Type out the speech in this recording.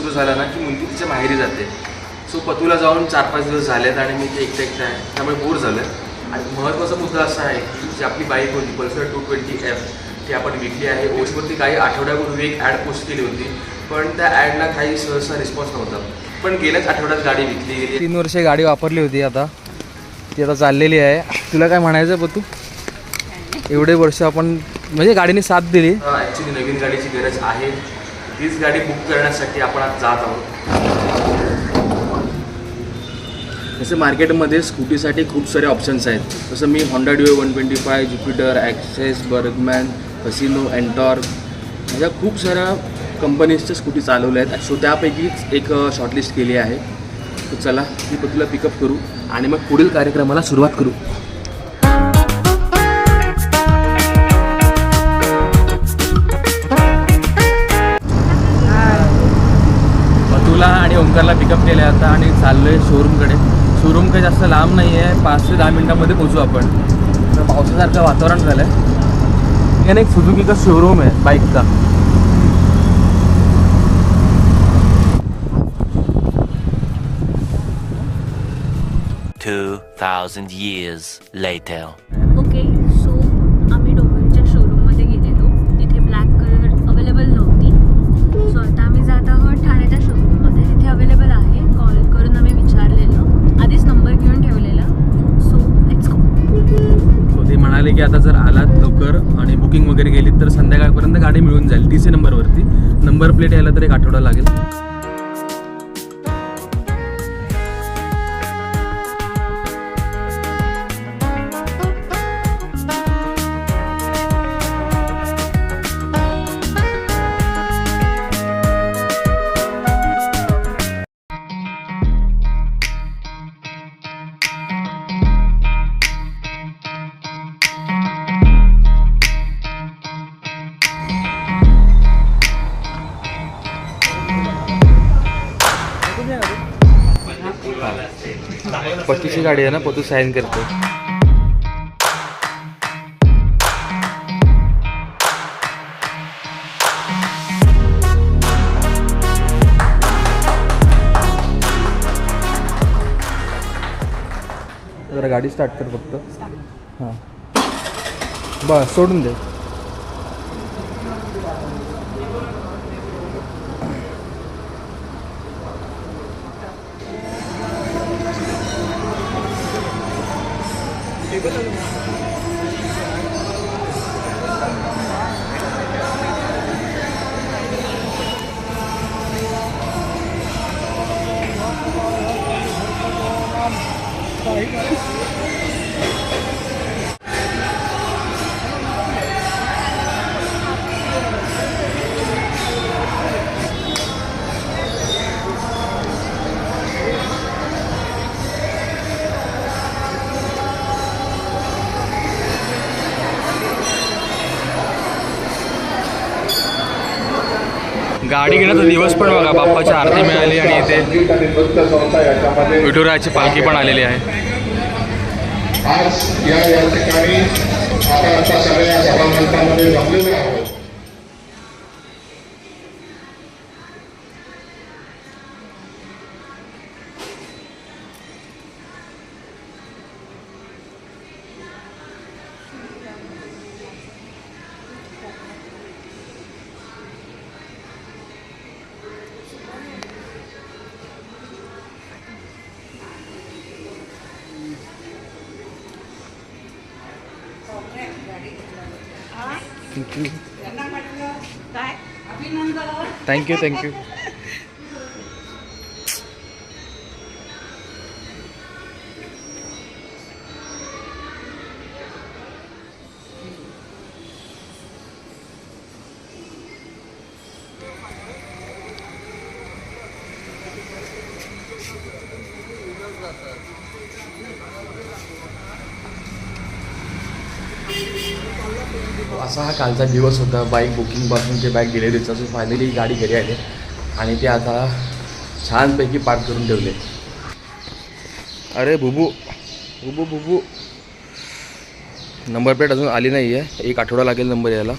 सुरू झाला ना की मुलगी तिच्या माहेरी जाते. सो पतूला जाऊन 4-5 दिवस झालेत आणि मी ते एकटं आहे, त्यामुळे बोर झालं आहे. आणि महत्त्वाचा मुद्दा असा आहे की जी आपली बाईक होती पल्सर 220F ती आपण विकली आहे. ओशवरती काही आठवड्यापूर्वी एक ॲड पोस्ट केली होती, पण त्या ॲडला काही सहसा रिस्पॉन्स नव्हता. पण गेल्याच आठवड्यात गाडी विकली गेली. 3 वर्षे गाडी वापरली होती, आता ती आता चाललेली आहे. तुला काय म्हणायचं पतू? एवढे वर्ष आपण म्हणजे गाडीने साथ दिली. ॲक्च्युली नवीन गाडीची गरज आहे. तीच गाडी बुक करण्यासाठी आपण आज जात आहोत. जसं मार्केटमध्ये स्कूटीसाठी खूप सारे ऑप्शन्स आहेत. जसं मी Honda Dio 125, Jupiter, Access, Burgman, Fascino, Ntorq अशा खूप साऱ्या कंपनीजच्या स्कूटी चालवल्या आहेत. सो त्यापैकीच एक शॉर्टलिस्ट केली आहे. तर चला ती पतूला पिकअप करू आणि मग पुढील कार्यक्रमाला सुरुवात करू. पतूला आणि ओंकारला पिकअप केलं आहे आता आणि चाललो आहे शोरूमकडे. शोरूम काही जास्त लांब नाही आहे, 5 ते 10 मिनटामध्ये पोचू आपण. तर पावसासारखं वातावरण झालं आहे. याने एक सुझुकीचा शोरूम आहे बाईकचा. $2,000 years later. ओके, सो आम्ही डोंगरच्या शोरूममध्ये गेलेलो. तिथे ब्लॅक कलर अवेलेबल नव्हती. सो आता आम्ही जात आहोत ठाण्याच्या शोरूममध्ये. तिथे अवेलेबल आहे. कॉल करून आम्ही विचारलेलं, आधीच नंबर घेऊन ठेवलेला. So let's go. ते म्हणाले की आता जर आलात लवकर आणि बुकिंग वगैरे केली तर संध्याकाळपर्यंत गाडी मिळून जाईल. TC नंबरवरती. नंबर प्लेट यायला तर 1 आठवडा लागेल. पतूची गाडी आहे ना, पतू साईन करते. जरा गाडी स्टार्ट कर फक्त. हां बस सोडून दे. गाडी घेण्याचा दिवस पण बघा. बाप्पाची आरती मिळाली आणि इथे विठुरायाची पालखी पण आलेली आहे. आज या ठिकाणी आपण आता सगळ्या सभामंडपामध्ये जमलेलो आहोत. Thank you thank you. असा हा कालचा दिवस होता. बाईक बुकिंगपासून ते बाईक डिलिव्हरीचा. सो फायनली गाडी घरी आली आणि ते आता छानपैकी पार्क करून ठेवले. अरे बुबू बुबू बुबू, नंबर प्लेट अजून आली नाही आहे. 1 आठवडा लागेल नंबर यायला.